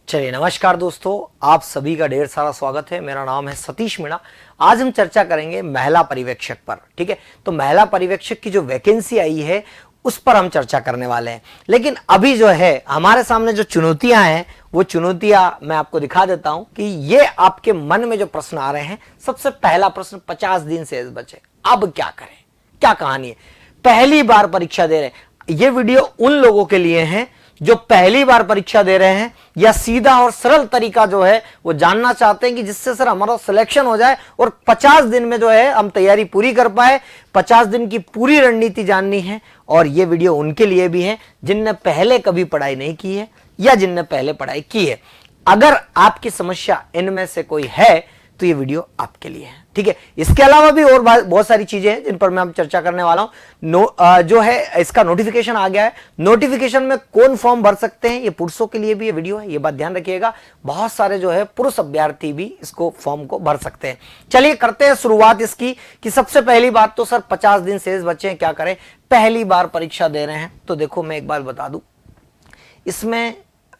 चलिए नमस्कार दोस्तों, आप सभी का ढेर सारा स्वागत है। मेरा नाम है सतीश मीणा। आज हम चर्चा करेंगे महिला पर्यवेक्षक पर। ठीक है, तो महिला पर्यवेक्षक की जो वैकेंसी आई है उस पर हम चर्चा करने वाले हैं। लेकिन अभी जो है हमारे सामने जो चुनौतियां हैं वो चुनौतियां मैं आपको दिखा देता हूं कि ये आपके मन में जो प्रश्न आ रहे हैं। सबसे पहला प्रश्न, 50 दिन से बचे, अब क्या करें, क्या कहानी है। पहली बार परीक्षा दे रहे हैं, ये वीडियो उन लोगों के लिए है जो पहली बार परीक्षा दे रहे हैं या सीधा और सरल तरीका जो है वो जानना चाहते हैं कि जिससे सर हमारा सिलेक्शन हो जाए और 50 दिन में जो है हम तैयारी पूरी कर पाए। 50 दिन की पूरी रणनीति जाननी है और ये वीडियो उनके लिए भी है जिनने पहले कभी पढ़ाई नहीं की है या जिनने पहले पढ़ाई की है। अगर आपकी समस्या इनमें से कोई है तो ये वीडियो आपके लिए है। ठीक है, इसके अलावा भी और बहुत सारी चीजें हैं जिन पर मैं चर्चा करने वाला हूं। जो है इसका नोटिफिकेशन आ गया है। नोटिफिकेशन में कौन फॉर्म भर सकते हैं, ये पुरुषों के लिए भी ये वीडियो है, ये बात ध्यान रखिएगा। बहुत सारे जो है पुरुष अभ्यर्थी भी इसको फॉर्म को भर सकते हैं। चलिए करते हैं शुरुआत इसकी कि सबसे पहली बात तो सर 50 दिन शेष बचे हैं, क्या करें। पहली बार परीक्षा दे रहे हैं तो देखो मैं एक बात बता दूं, इसमें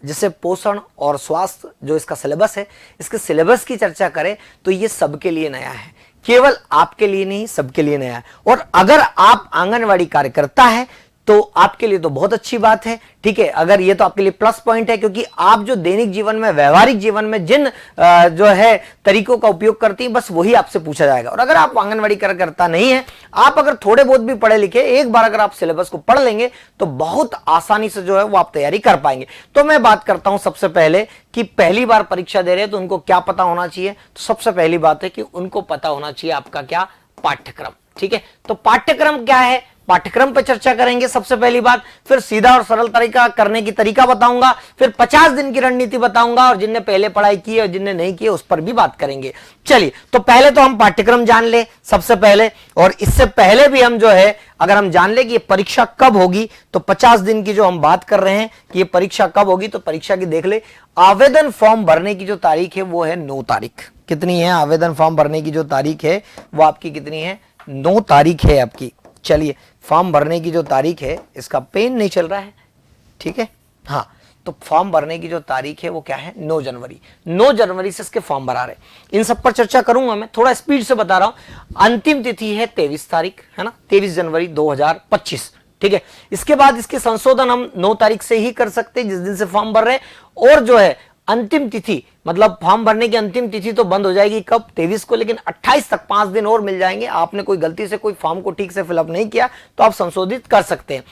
जैसे पोषण और स्वास्थ्य जो इसका सिलेबस है, इसके सिलेबस की चर्चा करें तो ये सबके लिए नया है, केवल आपके लिए नहीं सबके लिए नया है। और अगर आप आंगनवाड़ी कार्यकर्ता है तो आपके लिए तो बहुत अच्छी बात है। ठीक है, अगर ये तो आपके लिए प्लस पॉइंट है क्योंकि आप जो दैनिक जीवन में, व्यवहारिक जीवन में जिन जो है तरीकों का उपयोग करती हैं बस वही आपसे पूछा जाएगा। और अगर आप आंगनवाड़ी कार्यकर्ता नहीं है, आप अगर थोड़े बहुत भी पढ़े लिखे, एक बार अगर आप सिलेबस को पढ़ लेंगे तो बहुत आसानी से जो है वो आप तैयारी कर पाएंगे। तो मैं बात करता हूं सबसे पहले कि पहली बार परीक्षा दे रहे हैं तो उनको क्या पता होना चाहिए। तो सबसे पहली बात है कि उनको पता होना चाहिए आपका क्या पाठ्यक्रम। ठीक है, तो पाठ्यक्रम क्या है, पाठ्यक्रम पर चर्चा करेंगे सबसे पहली बात। फिर सीधा और सरल तरीका करने की तरीका बताऊंगा, फिर 50 दिन की रणनीति बताऊंगा और जिनने पहले पढ़ाई की है और जिनने नहीं की है उस पर भी बात करेंगे। चलिए, तो पहले तो हम पाठ्यक्रम जान ले सबसे पहले। और इससे पहले भी हम जो है अगर हम जान ले कि ये परीक्षा कब होगी, तो 50 दिन की जो हम बात कर रहे हैं कि ये परीक्षा कब होगी, तो परीक्षा की देख ले। आवेदन फॉर्म भरने की जो तारीख है वो है 9 तारीख। कितनी है आवेदन फॉर्म भरने की जो तारीख है वो आपकी कितनी है, 9 तारीख है आपकी। चलिए, फॉर्म भरने की जो तारीख है, इसका पेन नहीं चल रहा है, ठीक है, हाँ, तो फॉर्म भरने की जो तारीख है वो क्या है, 9 जनवरी। 9 जनवरी से इसके फॉर्म भरा रहे। इन सब पर चर्चा करूंगा, मैं थोड़ा स्पीड से बता रहा हूं। अंतिम तिथि है 23 तारीख, है ना, 23 जनवरी 2025। ठीक है, इसके बाद इसके संशोधन हम 9 तारीख से ही कर सकते हैं जिस दिन से फॉर्म भर रहे हैं। और जो है अंतिम तिथि, मतलब फॉर्म भरने की अंतिम तिथि तो बंद हो जाएगी कब, 23 को, लेकिन 28 तक 5 दिन और मिल जाएंगे। आपने कोई गलती से कोई फॉर्म को ठीक से फिलअप नहीं किया तो आप संशोधित कर सकते हैं।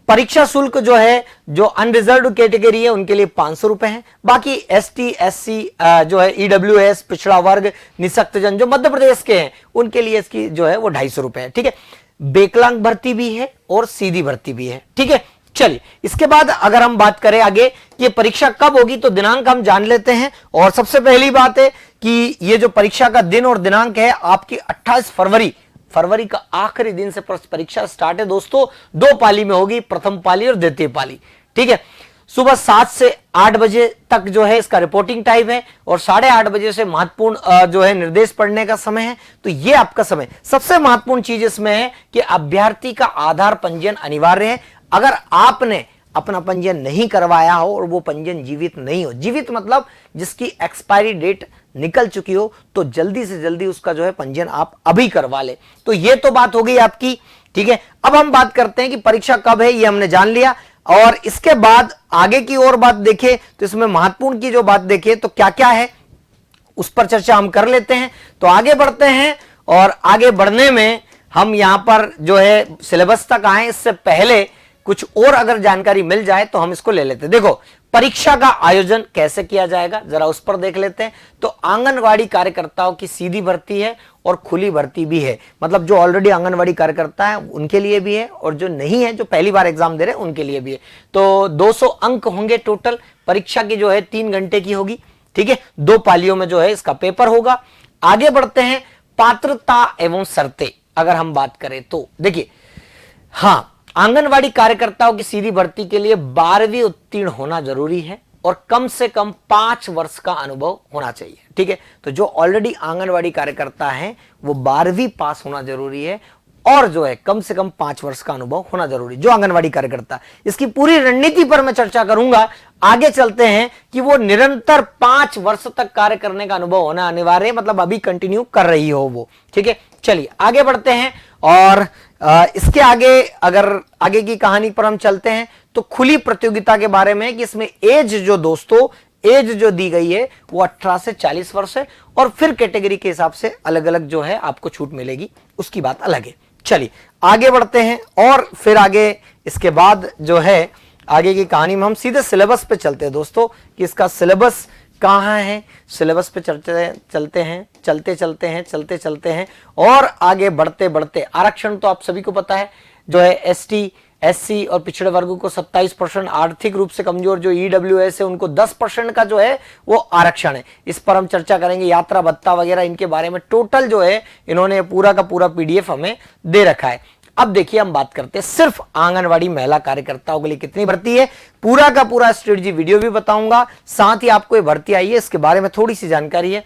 परीक्षा शुल्क जो है, जो अनरिजर्व कैटेगरी है उनके लिए 500 रुपए है। बाकी ST SC जो है, EWS, पिछड़ा वर्ग, निःशक्त जन जो मध्य प्रदेश के हैं उनके लिए इसकी जो है वो 250 रुपए है। ठीक है, विकलांग भर्ती भी है और सीधी भर्ती भी है। ठीक है, चलिए इसके बाद अगर हम बात करें आगे ये परीक्षा कब होगी तो दिनांक हम जान लेते हैं। और सबसे पहली बात है कि ये जो परीक्षा का दिन और दिनांक है आपकी 28 फरवरी का आखिरी दिन से परीक्षा स्टार्ट है दोस्तों। 2 पाली में होगी, प्रथम पाली और द्वितीय पाली। ठीक है, सुबह 7 से 8 बजे तक जो है इसका रिपोर्टिंग टाइम है और 8:30 बजे से महत्वपूर्ण जो है निर्देश पढ़ने का समय है। तो ये आपका समय। सबसे महत्वपूर्ण चीज इसमें है कि अभ्यर्थी का आधार पंजीयन अनिवार्य है। अगर आपने अपना पंजीयन नहीं करवाया हो और वो पंजीयन जीवित नहीं हो, जीवित मतलब जिसकी एक्सपायरी डेट निकल चुकी हो, तो जल्दी से जल्दी उसका जो है पंजीयन आप अभी करवा ले। तो ये तो बात हो गई आपकी। ठीक है, अब हम बात करते हैं कि परीक्षा कब है, ये हमने जान लिया। और इसके बाद आगे की और बात देखें तो इसमें महत्वपूर्ण की जो बात देखें तो क्या क्या है उस पर चर्चा हम कर लेते हैं। तो आगे बढ़ते हैं और आगे बढ़ने में हम यहां पर जो है सिलेबस तक आए, इससे पहले कुछ और अगर जानकारी मिल जाए तो हम इसको ले लेते हैं। देखो परीक्षा का आयोजन कैसे किया जाएगा जरा उस पर देख लेते हैं। तो आंगनवाड़ी कार्यकर्ताओं की सीधी भर्ती है और खुली भर्ती भी है, मतलब जो ऑलरेडी आंगनवाड़ी कार्यकर्ता है उनके लिए भी है और जो नहीं है, जो पहली बार एग्जाम दे रहे हैं उनके लिए भी है। तो 200 अंक होंगे टोटल। परीक्षा की जो है 3 घंटे की होगी। ठीक है, 2 पालियों में जो है इसका पेपर होगा। आगे बढ़ते हैं, पात्रता एवं शर्तें अगर हम बात करें तो देखिए, हाँ, आंगनवाड़ी कार्यकर्ताओं की सीधी भर्ती के लिए 12वीं उत्तीर्ण होना जरूरी है और कम से कम 5 वर्ष का अनुभव होना चाहिए। ठीक है, तो जो ऑलरेडी आंगनवाड़ी कार्यकर्ता हैं वो 12वीं पास होना जरूरी है और जो है कम से कम 5 वर्ष का अनुभव होना जरूरी, जो आंगनवाड़ी कार्यकर्ता। इसकी पूरी रणनीति पर मैं चर्चा करूंगा। आगे चलते हैं कि वो निरंतर 5 वर्ष तक कार्य करने का अनुभव होना अनिवार्य है, मतलब अभी कंटिन्यू कर रही हो वो। ठीक है, चलिए आगे बढ़ते हैं। और इसके आगे अगर आगे की कहानी पर हम चलते हैं तो खुली प्रतियोगिता के बारे में, कि इसमें एज जो दोस्तों एज जो दी गई है वो 18 से 40 वर्ष है, और फिर कैटेगरी के हिसाब से अलग अलग जो है आपको छूट मिलेगी, उसकी बात अलग है। चलिए आगे बढ़ते हैं। और फिर आगे इसके बाद जो है आगे की कहानी में हम सीधे सिलेबस पे चलते हैं दोस्तों, कि इसका सिलेबस कहाँ है। सिलेबस पे चलते हैं और आगे बढ़ते बढ़ते आरक्षण तो आप सभी को पता है, जो है एसटी एससी और पिछड़े वर्गों को 27%, आर्थिक रूप से कमजोर जो ईडब्ल्यूएस है उनको 10% का जो है वो आरक्षण है। इस पर हम चर्चा करेंगे। यात्रा भत्ता वगैरह इनके बारे में टोटल जो है इन्होंने पूरा का पूरा पीडीएफ हमें दे रखा है। अब देखिए हम बात करते हैं सिर्फ आंगनवाड़ी महिला कार्यकर्ताओं के लिए कितनी भर्ती है। पूरा का पूरा स्ट्रेटजी वीडियो भी बताऊंगा, साथ ही आपको ये भर्ती आई है इसके बारे में थोड़ी सी जानकारी है।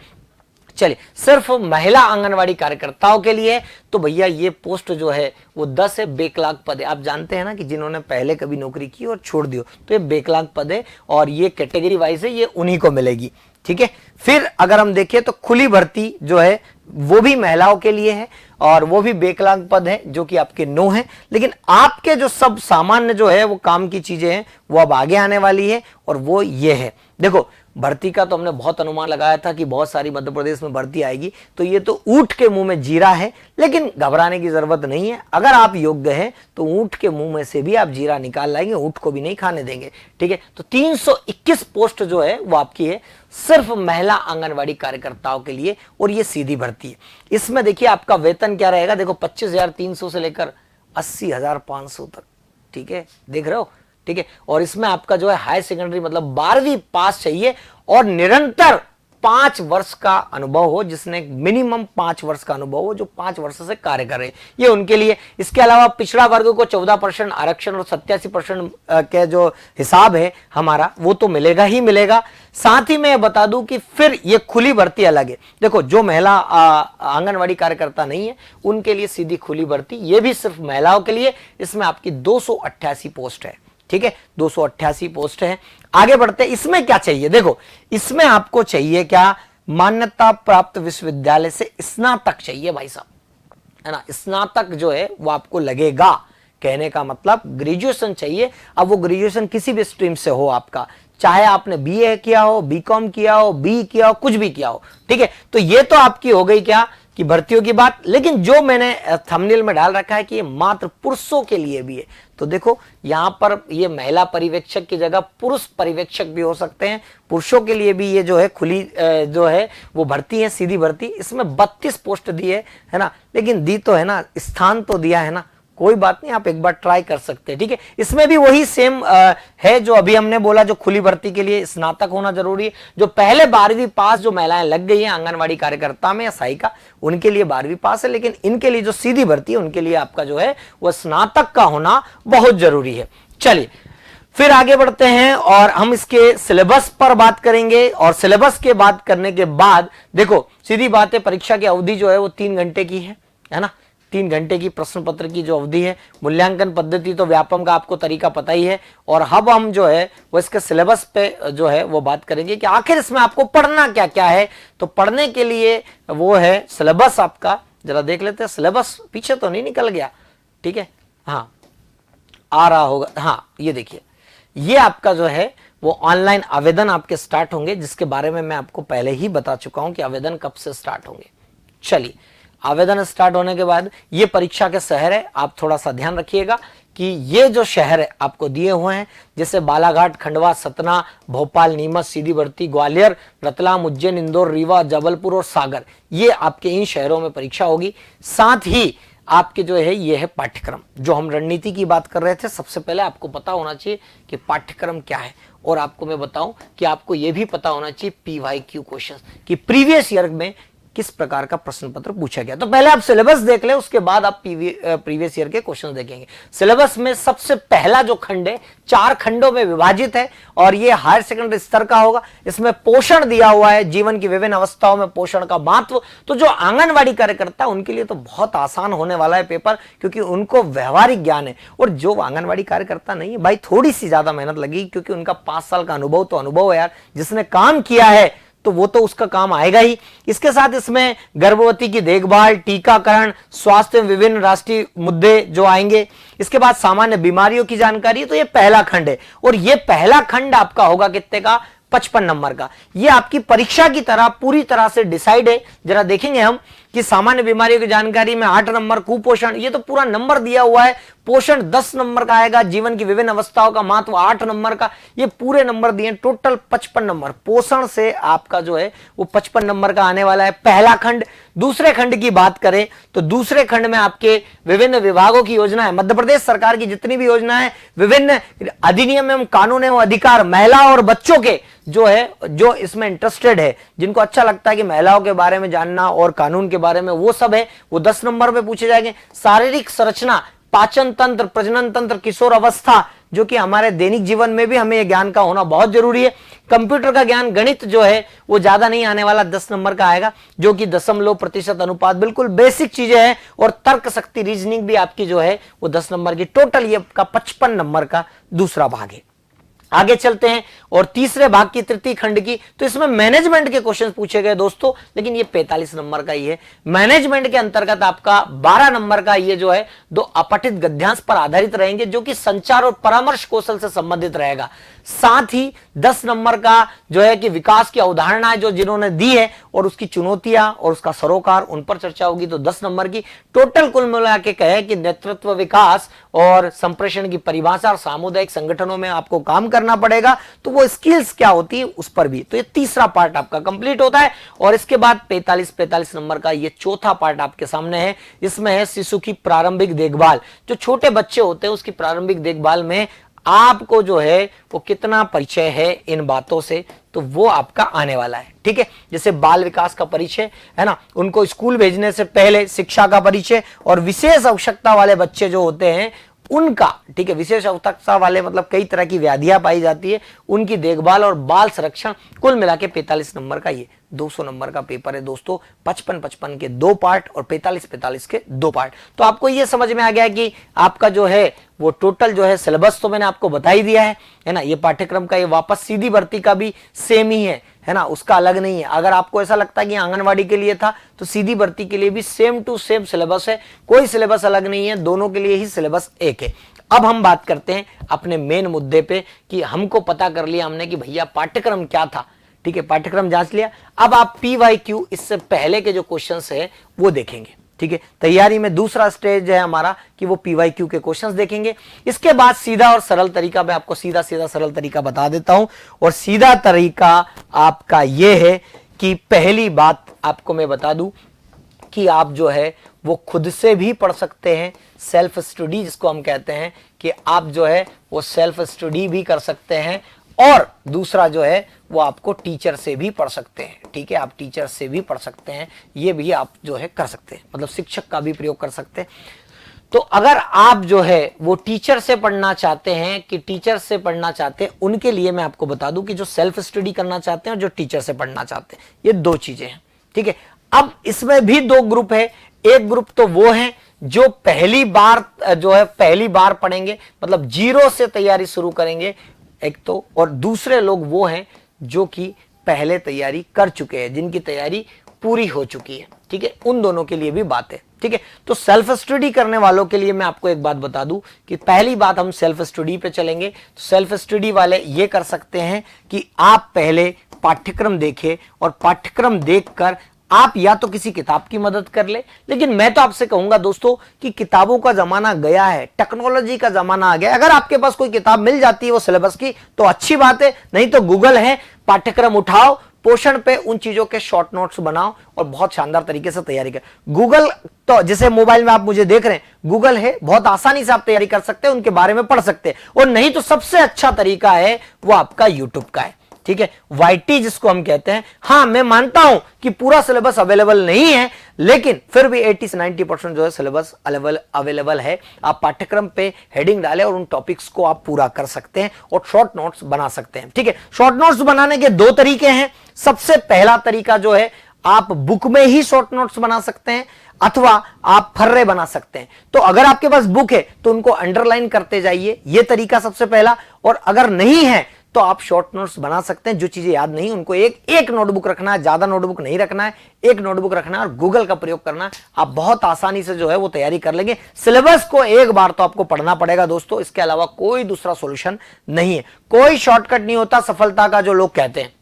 चलिए सिर्फ महिला आंगनवाड़ी कार्यकर्ताओं के लिए तो भैया ये पोस्ट जो है वो 10 है, बेकलाग पद है। आप जानते हैं ना कि जिन्होंने पहले कभी नौकरी की और छोड़ दियो तो ये बेकलाग पद है, और ये कैटेगरी वाइज है, ये उन्हीं को मिलेगी। ठीक है, फिर अगर हम देखें तो खुली भर्ती जो है वो भी महिलाओं के लिए है, और वो भी बेकलाग पद है जो कि आपके 9 है। लेकिन आपके जो सब सामान्य जो है वो काम की चीजें हैं वो अब आगे आने वाली है, और वो ये है। देखो भर्ती का तो हमने बहुत अनुमान लगाया था कि बहुत सारी मध्य प्रदेश में भर्ती आएगी, तो ये तो ऊंट के मुंह में जीरा है, लेकिन घबराने की जरूरत नहीं है। अगर आप योग्य हैं तो ऊंट के मुंह में से भी आप जीरा निकाल लाएंगे, ऊंट को भी नहीं खाने देंगे। ठीक है, तो 321 पोस्ट जो है वो आपकी है सिर्फ महिला आंगनवाड़ी कार्यकर्ताओं के लिए, और ये सीधी भर्ती है। इसमें देखिए आपका वेतन क्या रहेगा, देखो 25,300 से लेकर 80,500 तक। ठीक है, देख रहे हो। ठीक है, और इसमें आपका जो है हाई सेकेंडरी मतलब 12वीं पास चाहिए, और निरंतर 5 वर्ष का अनुभव हो, जिसने मिनिमम 5 वर्ष का अनुभव हो, जो 5 वर्ष से कार्य कर रहे, ये उनके लिए। इसके अलावा पिछड़ा वर्ग को 14% आरक्षण और 87% के जो हिसाब है हमारा वो तो मिलेगा ही मिलेगा। साथ ही मैं बता दूं कि फिर ये खुली भर्ती अलग है। देखो जो महिला आंगनवाड़ी कार्यकर्ता नहीं है उनके लिए सीधी खुली भर्ती, ये भी सिर्फ महिलाओं के लिए। इसमें आपकी 288 पोस्ट है। ठीक है, 288 पोस्ट है। आगे बढ़ते, इसमें क्या चाहिए, देखो इसमें आपको चाहिए क्या, मान्यता प्राप्त विश्वविद्यालय से स्नातक चाहिए भाई साहब, है ना। स्नातक जो है वो आपको लगेगा, कहने का मतलब ग्रेजुएशन चाहिए। अब वो ग्रेजुएशन किसी भी स्ट्रीम से हो आपका, चाहे आपने बीए किया हो, बीकॉम किया हो, बी किया हो, कुछ भी किया हो। ठीक है, तो ये तो आपकी हो गई क्या कि भर्तियों की बात। लेकिन जो मैंने थंबनेल में डाल रखा है कि ये मात्र पुरुषों के लिए भी है, तो देखो यहां पर ये महिला पर्यवेक्षक की जगह पुरुष पर्यवेक्षक भी हो सकते हैं। पुरुषों के लिए भी ये जो है खुली जो है वो भर्ती है, सीधी भर्ती। इसमें 32 पोस्ट दी है ना, लेकिन दी तो है ना, स्थान तो दिया है ना, कोई बात नहीं, आप एक बार ट्राई कर सकते हैं। ठीक है, इसमें भी वही सेम है जो अभी हमने बोला, जो खुली भर्ती के लिए स्नातक होना जरूरी है। जो पहले 12वीं पास जो महिलाएं लग गई हैं आंगनवाड़ी कार्यकर्ता में या सहायिका, उनके लिए 12वीं पास है, लेकिन इनके लिए जो सीधी भर्ती है उनके लिए आपका जो है वह स्नातक का होना बहुत जरूरी है। चलिए फिर आगे बढ़ते हैं और हम इसके सिलेबस पर बात करेंगे। और सिलेबस के बात करने के बाद देखो सीधी बात है, परीक्षा की अवधि जो है वो 3 घंटे की है ना। 3 घंटे की प्रश्न पत्र की जो अवधि है। मूल्यांकन पद्धति तो व्यापम का आपको तरीका पता ही है। और अब हम जो है वो इसके सिलेबस पे जो है वो बात करेंगे कि आखिर इसमें आपको पढ़ना क्या क्या है। तो पढ़ने के लिए वो है सिलेबस आपका, जरा देख लेते हैं सिलेबस, पीछे तो नहीं निकल गया। ठीक है, हाँ आ रहा होगा, हाँ ये देखिए, ये आपका जो है वो ऑनलाइन आवेदन आपके स्टार्ट होंगे, जिसके बारे में मैं आपको पहले ही बता चुका हूं कि आवेदन कब से स्टार्ट होंगे। चलिए आवेदन स्टार्ट होने के बाद ये परीक्षा के शहर है, आप थोड़ा सा ध्यान रखिएगा कि ये जो शहर है आपको दिए हुए हैं, जैसे बालाघाट, खंडवा, सतना, भोपाल, नीमच, सीधी भर्ती, ग्वालियर, रतलाम, उज्जैन, इंदौर, रीवा, जबलपुर और सागर, ये आपके इन शहरों में परीक्षा होगी। साथ ही आपके जो है ये है पाठ्यक्रम, जो हम रणनीति की बात कर रहे थे। सबसे पहले आपको पता होना चाहिए कि पाठ्यक्रम क्या है, और आपको मैं बताऊं कि आपको ये भी पता होना चाहिए PYQ क्वेश्चन कि प्रीवियस ईयर में किस प्रकार का प्रश्न पत्र पूछा गया। तो पहले आप सिलेबस देख ले, उसके बाद आप प्रीवियस ईयर के क्वेश्चन देखेंगे। सिलेबस में सबसे पहला जो खंड है 4 खंडों में विभाजित है और ये हायर सेकेंडरी स्तर का होगा। इसमें पोषण दिया हुआ है, जीवन की विभिन्न अवस्थाओं में पोषण का महत्व। तो जो आंगनवाड़ी कार्यकर्ता है उनके लिए तो बहुत आसान होने वाला है पेपर, क्योंकि उनको व्यवहारिक ज्ञान है। और जो आंगनवाड़ी कार्यकर्ता नहीं है भाई, थोड़ी सी ज्यादा मेहनत लगेगी, क्योंकि उनका 5 साल का अनुभव तो अनुभव है यार, जिसने काम किया है तो वो तो उसका काम आएगा ही। इसके साथ इसमें गर्भवती की देखभाल, टीकाकरण, स्वास्थ्य में विभिन्न राष्ट्रीय मुद्दे जो आएंगे। इसके बाद सामान्य बीमारियों की जानकारी। तो ये पहला खंड है और ये पहला खंड आपका होगा कितने का? 55 नंबर का। ये आपकी परीक्षा की तरह पूरी तरह से डिसाइड है। जरा देखेंगे हम कि सामान्य बीमारियों की जानकारी में 8 नंबर, कुपोषण, ये तो पूरा नंबर दिया हुआ है। पोषण 10 नंबर का आएगा, जीवन की विभिन्न अवस्थाओं का महत्व 8 नंबर का, ये पूरे नंबर दिए, टोटल 55 नंबर। पोषण से आपका जो है वो 55 नंबर का आने वाला है पहला खंड। दूसरे खंड की बात करें तो दूसरे खंड में आपके विभिन्न विभागों की योजना है, मध्य प्रदेश सरकार की जितनी भी योजना है, विभिन्न अधिनियम एवं कानून एवं अधिकार, महिला और बच्चों के जो है, जो इसमें इंटरेस्टेड है, जिनको अच्छा लगता है कि महिलाओं के बारे में जानना और कानून के बारे में, वो सब है, वो 10 नंबर पे पूछे जाएंगे। शारीरिक संरचना, पाचन तंत्र, प्रजनन तंत्र, किशोर अवस्था, जो कि हमारे दैनिक जीवन में भी हमें यह ज्ञान का होना बहुत जरूरी है। कंप्यूटर का ज्ञान, गणित जो है वो ज्यादा नहीं आने वाला, 10 नंबर का आएगा, जो कि दशमलव प्रतिशत अनुपात, बिल्कुल बेसिक चीजें हैं। और तर्क शक्ति, रीजनिंग भी आपकी जो है वो 10 नंबर की। टोटल ये आपका 55 नंबर का दूसरा भाग है। आगे चलते हैं और तीसरे भाग की तृतीय खंड की। तो इसमें मैनेजमेंट के क्वेश्चन पूछे गए दोस्तों, लेकिन ये 45 नंबर का ही है। मैनेजमेंट के अंतर्गत आपका 12 नंबर का ये जो है 2 अपठित गद्यांश पर आधारित रहेंगे, जो कि संचार और परामर्श कौशल से संबंधित रहेगा। साथ ही 10 नंबर का जो है कि विकास की अवधारणाएं जो जिन्होंने दी है और उसकी चुनौतियां और उसका सरोकार, उन पर चर्चा होगी, तो 10 नंबर की। टोटल कुल मिला के कहे कि नेतृत्व, विकास और संप्रेषण की परिभाषा और सामुदायिक संगठनों में आपको काम करना पड़ेगा, तो वो स्किल्स क्या होती है उस पर भी। तो ये तीसरा पार्ट आपका कंप्लीट होता है। और इसके बाद 45 नंबर का ये चौथा पार्ट आपके सामने है। इसमें है शिशु की प्रारंभिक देखभाल, जो छोटे बच्चे होते हैं उसकी प्रारंभिक देखभाल में आपको जो है वो कितना परिचय है इन बातों से, तो वो आपका आने वाला है। ठीक है, जैसे बाल विकास का परिचय है ना, उनको स्कूल भेजने से पहले शिक्षा का परिचय, और विशेष आवश्यकता वाले बच्चे जो होते हैं उनका, ठीक है, विशेष आवश्यकता वाले मतलब कई तरह की व्याधियां पाई जाती है, उनकी देखभाल और बाल संरक्षण। कुल मिला के 45 नंबर का ये 200 नंबर का पेपर है दोस्तों। 55 के 2 पार्ट और 45 के 2 पार्ट। तो आपको ये समझ में आ गया कि आपका जो है वो टोटल जो है सिलेबस तो मैंने आपको बता ही दिया है ना। ये पाठ्यक्रम का ये वापस सीधी भर्ती का भी सेम ही है ना, उसका अलग नहीं है। अगर आपको ऐसा लगता है कि आंगनवाड़ी के लिए था, तो सीधी भर्ती के लिए भी सेम टू सेम सिलेबस है, कोई सिलेबस अलग नहीं है, दोनों के लिए ही सिलेबस एक है। अब हम बात करते हैं अपने मेन मुद्दे पे कि हमको पता कर लिया हमने कि भैया पाठ्यक्रम क्या था। ठीक है, पाठ्यक्रम जांच लिया। अब आप PYQ इससे पहले के जो क्वेश्चंस है वो देखेंगे। ठीक है, तैयारी में दूसरा स्टेज है हमारा कि वो PYQ के क्वेश्चंस देखेंगे। इसके बाद सीधा और सरल तरीका, मैं आपको सीधा सरल तरीका बता देता हूं। और सीधा तरीका आपका ये है कि पहली बात आपको मैं बता दूं कि आप जो है वो खुद से भी पढ़ सकते हैं, सेल्फ स्टडी जिसको हम कहते हैं, कि आप जो है वो सेल्फ स्टडी भी कर सकते हैं। और दूसरा जो है वो आपको टीचर से भी पढ़ सकते हैं। ठीक है, आप टीचर से भी पढ़ सकते हैं, ये भी आप जो है कर सकते हैं, मतलब शिक्षक का भी प्रयोग कर सकते हैं। तो अगर आप जो है वो टीचर से पढ़ना चाहते हैं कि टीचर से पढ़ना चाहते हैं, उनके लिए मैं आपको बता दूं कि जो सेल्फ स्टडी करना चाहते हैं और जो टीचर से पढ़ना चाहते हैं, ये 2 चीजें हैं। ठीक है, अब इसमें भी 2 ग्रुप है। एक ग्रुप तो वो है जो पहली बार पढ़ेंगे, मतलब 0 से तैयारी शुरू करेंगे एक तो, और दूसरे लोग वो हैं जो कि पहले तैयारी कर चुके हैं, जिनकी तैयारी पूरी हो चुकी है। ठीक है, उन दोनों के लिए भी बात है। ठीक है, तो सेल्फ स्टडी करने वालों के लिए मैं आपको एक बात बता दूं कि पहली बात हम सेल्फ स्टडी पे चलेंगे। तो सेल्फ स्टडी वाले ये कर सकते हैं कि आप पहले पाठ्यक्रम देखें और पाठ्यक्रम देखकर आप या तो किसी किताब की मदद कर ले, लेकिन मैं तो आपसे कहूंगा दोस्तों कि किताबों का जमाना गया है, टेक्नोलॉजी का जमाना आ गया। अगर आपके पास कोई किताब मिल जाती है वो सिलेबस की तो अच्छी बात है, नहीं तो गूगल है, पाठ्यक्रम उठाओ, पोषण पे उन चीजों के शॉर्ट नोट्स बनाओ और बहुत शानदार तरीके से तैयारी कर। गूगल तो जैसे मोबाइल में आप मुझे देख रहे हैं, गूगल है, बहुत आसानी से आप तैयारी कर सकते हैं, उनके बारे में पढ़ सकते हैं। और नहीं तो सबसे अच्छा तरीका है वो आपका यूट्यूब का है। ठीक है, YT जिसको हम कहते हैं। हां, मैं मानता हूं कि पूरा सिलेबस अवेलेबल नहीं है, लेकिन फिर भी 80 से 90% जो है सिलेबस अवेलेबल है। आप पाठ्यक्रम पे हेडिंग डालें और उन टॉपिक्स को आप पूरा कर सकते हैं और शॉर्ट नोट्स बना सकते हैं। ठीक है, शॉर्ट नोट्स बनाने के दो तरीके हैं। सबसे पहला तरीका जो है, आप बुक में ही शॉर्ट नोट्स बना सकते हैं अथवा आप फर्रे बना सकते हैं। तो अगर आपके पास बुक है तो उनको अंडरलाइन करते जाइए, यह तरीका सबसे पहला। और अगर नहीं है तो आप शॉर्ट नोट्स बना सकते हैं। जो चीजें याद नहीं उनको एक नोटबुक रखना है, ज्यादा नोटबुक नहीं रखना है, एक नोटबुक रखना है और गूगल का प्रयोग करना है। आप बहुत आसानी से जो है वो तैयारी कर लेंगे। सिलेबस को एक बार तो आपको पढ़ना पड़ेगा दोस्तों, इसके अलावा कोई दूसरा सॉल्यूशन नहीं है। कोई शॉर्टकट नहीं होता सफलता का, जो लोग कहते हैं।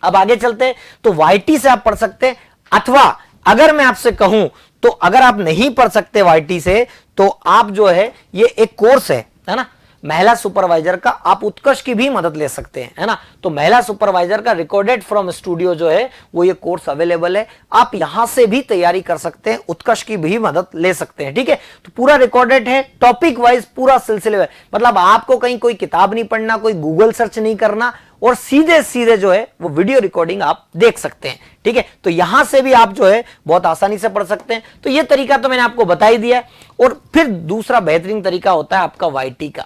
अब आगे चलते हैं, तो YT से आप पढ़ सकते हैं, अथवा अगर मैं आपसे कहूं तो अगर आप नहीं पढ़ सकते YT से, तो आप जो है ये एक कोर्स है ना, महिला सुपरवाइजर का, आप उत्कर्ष की भी मदद ले सकते हैं, है ना। तो महिला सुपरवाइजर का रिकॉर्डेड फ्रॉम स्टूडियो जो है वो ये कोर्स अवेलेबल है। आप यहां से भी तैयारी कर सकते हैं, उत्कर्ष की भी मदद ले सकते हैं। ठीक है, तो पूरा रिकॉर्डेड है, टॉपिक वाइज पूरा सिलसिले में, मतलब आपको कहीं कोई किताब नहीं पढ़ना, कोई गूगल सर्च नहीं करना, और सीधे सीधे जो है वो वीडियो रिकॉर्डिंग आप देख सकते हैं। ठीक है, तो यहां से भी आप जो है बहुत आसानी से पढ़ सकते हैं। तो ये तरीका तो मैंने आपको बता ही दिया है। और फिर दूसरा बेहतरीन तरीका होता है आपका YT का।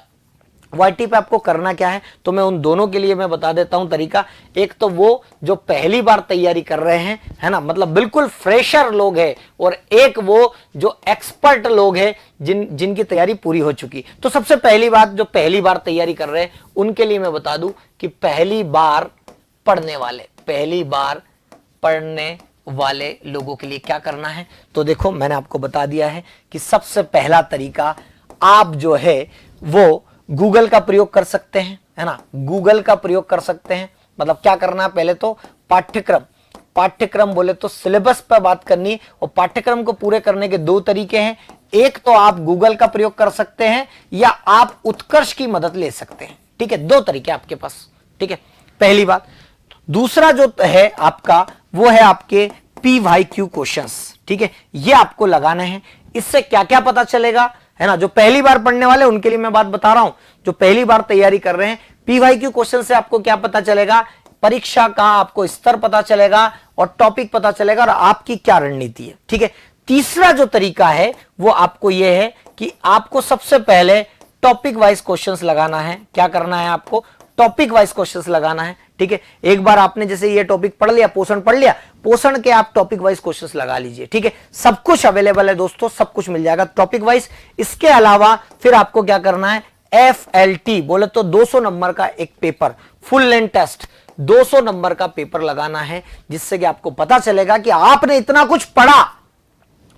YT पे आपको करना क्या है, तो मैं उन दोनों के लिए मैं बता देता हूं तरीका। एक तो वो जो पहली बार तैयारी कर रहे हैं, है ना, मतलब बिल्कुल फ्रेशर लोग हैं, और एक वो जो एक्सपर्ट लोग हैं जिनकी तैयारी पूरी हो चुकी। तो सबसे पहली बात, जो पहली बार तैयारी कर रहे हैं उनके लिए मैं बता दूं कि पहली बार पढ़ने वाले लोगों के लिए क्या करना है। तो देखो, मैंने आपको बता दिया है कि सबसे पहला तरीका, आप जो है वो गूगल का प्रयोग कर सकते हैं, है ना, गूगल का प्रयोग कर सकते हैं। मतलब क्या करना है, पहले तो पाठ्यक्रम बोले तो सिलेबस पर बात करनी, और पाठ्यक्रम को पूरे करने के दो तरीके हैं। एक तो आप गूगल का प्रयोग कर सकते हैं या आप उत्कर्ष की मदद ले सकते हैं। ठीक है, दो तरीके आपके पास। ठीक है, पहली बात। दूसरा जो है आपका, वो है आपके PYQ क्वेश्चंस। ठीक है, ये आपको लगाने हैं। इससे क्या क्या पता चलेगा, है ना, जो पहली बार पढ़ने वाले उनके लिए मैं बात बता रहा हूं, जो पहली बार तैयारी कर रहे हैं, PYQ क्वेश्चन से आपको क्या पता चलेगा, परीक्षा का आपको स्तर पता चलेगा और टॉपिक पता चलेगा और आपकी क्या रणनीति है। ठीक है, तीसरा जो तरीका है वो आपको यह है कि आपको सबसे पहले टॉपिक वाइज क्वेश्चंस लगाना है। क्या करना है, आपको टॉपिक वाइज क्वेश्चंस लगाना है। ठीक है, एक बार आपने जैसे ये टॉपिक पढ़ लिया, पोषण पढ़ लिया, पोषण के आप टॉपिक वाइज क्वेश्चंस लगा लीजिए। ठीक है, सब कुछ अवेलेबल है दोस्तों, सब कुछ मिल जाएगा टॉपिक वाइज। इसके अलावा फिर आपको क्या करना है, FLT बोले तो 200 नंबर का एक paper, full length test 200 number का पेपर लगाना है, जिससे कि आपको पता चलेगा कि आपने इतना कुछ पढ़ा,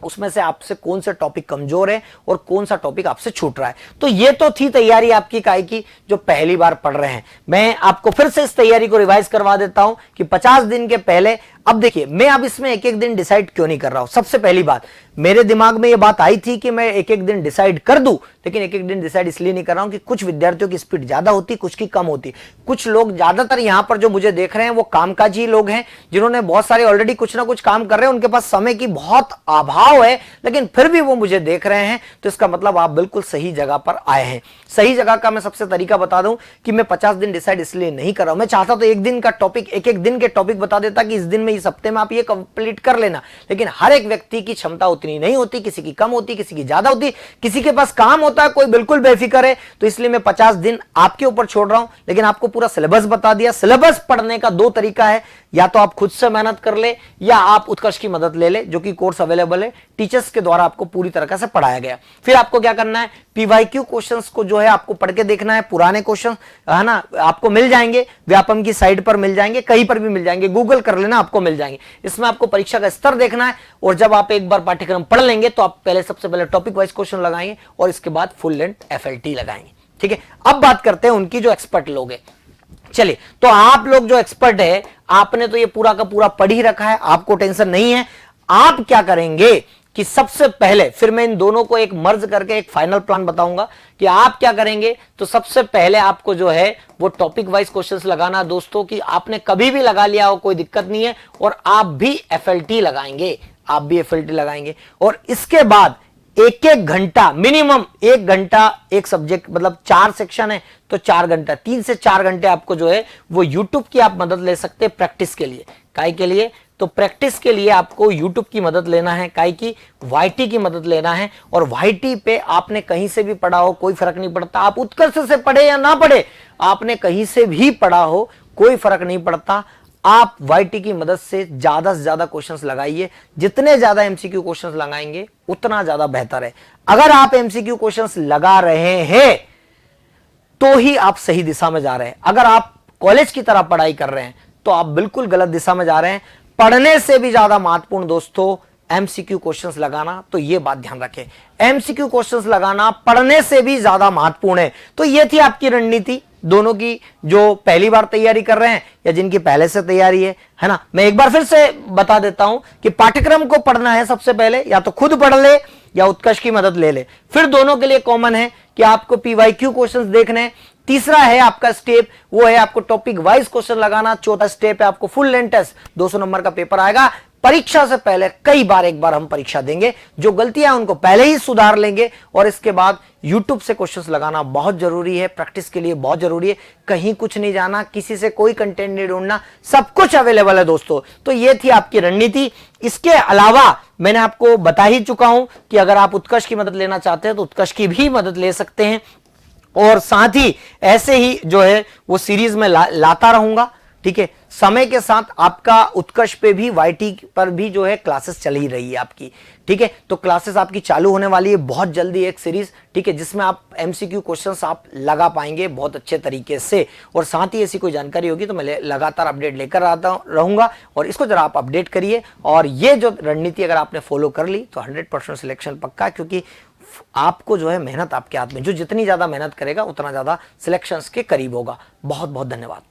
उसमें से आपसे कौन सा टॉपिक कमजोर है और कौन सा टॉपिक आपसे छूट रहा है। तो ये तो थी तैयारी आपकी काय की, जो पहली बार पढ़ रहे हैं। मैं आपको फिर से इस तैयारी को रिवाइज करवा देता हूं कि 50 दिन के पहले, अब देखिए मैं अब इसमें एक एक दिन डिसाइड क्यों नहीं कर रहा हूं। सबसे पहली बात, मेरे दिमाग में यह बात आई थी कि मैं एक एक दिन डिसाइड कर दूं, लेकिन एक एक दिन डिसाइड इसलिए नहीं कर रहा हूं कि कुछ विद्यार्थियों की स्पीड ज्यादा होती, कुछ की कम होती। कुछ लोग, ज्यादातर यहां पर जो मुझे देख रहे हैं वो कामकाजी लोग हैं, जिन्होंने बहुत सारे ऑलरेडी कुछ ना कुछ काम कर रहे हैं, उनके पास समय की बहुत अभाव है, लेकिन फिर भी वो मुझे देख रहे हैं। तो इसका मतलब आप बिल्कुल सही जगह पर आए हैं। सही जगह का मैं सबसे तरीका बता दूं कि मैं 50 दिन डिसाइड इसलिए नहीं कर रहा हूं। मैं चाहता तो एक दिन का टॉपिक, एक एक दिन के टॉपिक बता देता कि इस दिन में, इस हफ्ते में आप ये कंप्लीट कर लेना, लेकिन हर एक व्यक्ति की क्षमता उतनी नहीं होती, किसी की कम होती, किसी की ज्यादा होती, किसी के पास काम होता है, कोई बिल्कुल बेफिक्र है। तो इसलिए मैं 50 दिन आपके ऊपर छोड़ रहा हूं, लेकिन आपको पूरा सिलेबस बता दिया। सिलेबस पढ़ने का दो तरीका है, या तो आप खुद से मेहनत कर ले या आप उत्कर्ष की मदद ले ले, जो कि कोर्स अवेलेबल है, टीचर्स के द्वारा आपको पूरी तरह से पढ़ाया गया। फिर आपको क्या करना है, PYQ क्वेश्चंस को जो है आपको पढ़ के देखना है। पुराने क्वेश्चन, है ना, आपको मिल जाएंगे, व्यापम की साइट पर मिल जाएंगे, कहीं पर भी मिल जाएंगे, गूगल कर लेना, आपको मिल जाएंगे। इसमें आपको परीक्षा का स्तर देखना है, और जब आप एक बार पाठ्यक्रम पढ़ लेंगे तो आप पहले, सबसे पहले टॉपिक वाइज क्वेश्चन लगाएंगे और इसके बाद फुल लेंथ FLT लगाएंगे। ठीक है, अब बात करते हैं उनकी जो एक्सपर्ट लोग हैं। चलिए, तो आप लोग जो एक्सपर्ट है, आपने तो ये पूरा का पूरा पढ़ ही रखा है, आपको टेंशन नहीं है। आप क्या करेंगे कि सबसे पहले, फिर मैं इन दोनों को एक मर्ज करके एक फाइनल प्लान बताऊंगा कि आप क्या करेंगे। तो सबसे पहले आपको जो है वो टॉपिक वाइज क्वेश्चंस लगाना दोस्तों, कि आपने कभी भी लगा लिया हो, कोई दिक्कत नहीं है, और आप भी FLT लगाएंगे, और इसके बाद एक एक घंटा, मिनिमम 1 घंटा एक सब्जेक्ट, मतलब 4 सेक्शन है तो 4 घंटा, 3 से 4 घंटे आपको जो है वो यूट्यूब की आप मदद ले सकते हैं प्रैक्टिस के लिए। काय के लिए? तो प्रैक्टिस के लिए आपको यूट्यूब की मदद लेना है, काय की? वाईटी की मदद लेना है। और वाईटी पे आपने कहीं से भी पढ़ा हो कोई फर्क नहीं पड़ता, आप उत्कर्ष से पढ़े या ना पढ़े, आपने कहीं से भी पढ़ा हो कोई फर्क नहीं पड़ता। आप वाईटी की मदद से ज्यादा क्वेश्चंस लगाइए, जितने ज्यादा एमसीक्यू क्वेश्चंस लगाएंगे उतना ज्यादा बेहतर है। अगर आप एमसीक्यू क्वेश्चंस लगा रहे हैं तो ही आप सही दिशा में जा रहे हैं। अगर आप कॉलेज की तरह पढ़ाई कर रहे हैं तो आप बिल्कुल गलत दिशा में जा रहे हैं। पढ़ने से भी ज्यादा महत्वपूर्ण दोस्तों एमसीक्यू क्वेश्चंस लगाना, तो यह बात ध्यान रखें, एमसीक्यू क्वेश्चंस लगाना पढ़ने से भी ज्यादा महत्वपूर्ण है। तो यह थी आपकी रणनीति दोनों की, जो पहली बार तैयारी कर रहे हैं या जिनकी पहले से तैयारी है ना। मैं एक बार फिर से बता देता हूं कि पाठ्यक्रम को पढ़ना है सबसे पहले, या तो खुद पढ़ ले या उत्कर्ष की मदद ले ले। फिर दोनों के लिए कॉमन है कि आपको पीवाईक्यू क्वेश्चंस देखने हैं। तीसरा है आपका स्टेप, वो है आपको टॉपिक वाइज क्वेश्चन लगाना। चौथा स्टेप है आपको फुल लेंथ टेस्ट, 200 नंबर का पेपर आएगा। परीक्षा से पहले कई बार एक बार हम परीक्षा देंगे, जो गलतियां उनको पहले ही सुधार लेंगे। और इसके बाद यूट्यूब से क्वेश्चंस लगाना बहुत जरूरी है, प्रैक्टिस के लिए बहुत जरूरी है। कहीं कुछ नहीं जाना, किसी से कोई कंटेंट नहीं ढूंढना, सब कुछ अवेलेबल है दोस्तों। तो ये थी आपकी रणनीति। इसके अलावा मैंने आपको बता ही चुका हूं कि अगर आप उत्कर्ष की मदद लेना चाहते हैं तो उत्कर्ष की भी मदद ले सकते हैं। और साथ ही ऐसे ही जो है वो सीरीज में लाता रहूंगा, ठीक है। समय के साथ आपका उत्कर्ष पे भी, वाईटी पर भी जो है क्लासेस चल ही रही है आपकी, ठीक है। तो क्लासेस आपकी चालू होने वाली है बहुत जल्दी, एक सीरीज, ठीक है, जिसमें आप एमसीक्यू क्वेश्चंस आप लगा पाएंगे बहुत अच्छे तरीके से। और साथ ही ऐसी कोई जानकारी होगी तो मैं लगातार अपडेट लेकर आता रहूंगा, और इसको जरा आप अपडेट करिए। और ये जो रणनीति अगर आपने फॉलो कर ली तो 100% सिलेक्शन पक्का, क्योंकि आपको जो है मेहनत आपके हाथ में, जो जितनी ज्यादा मेहनत करेगा उतना ज्यादा सिलेक्शंस के करीब होगा। बहुत बहुत धन्यवाद।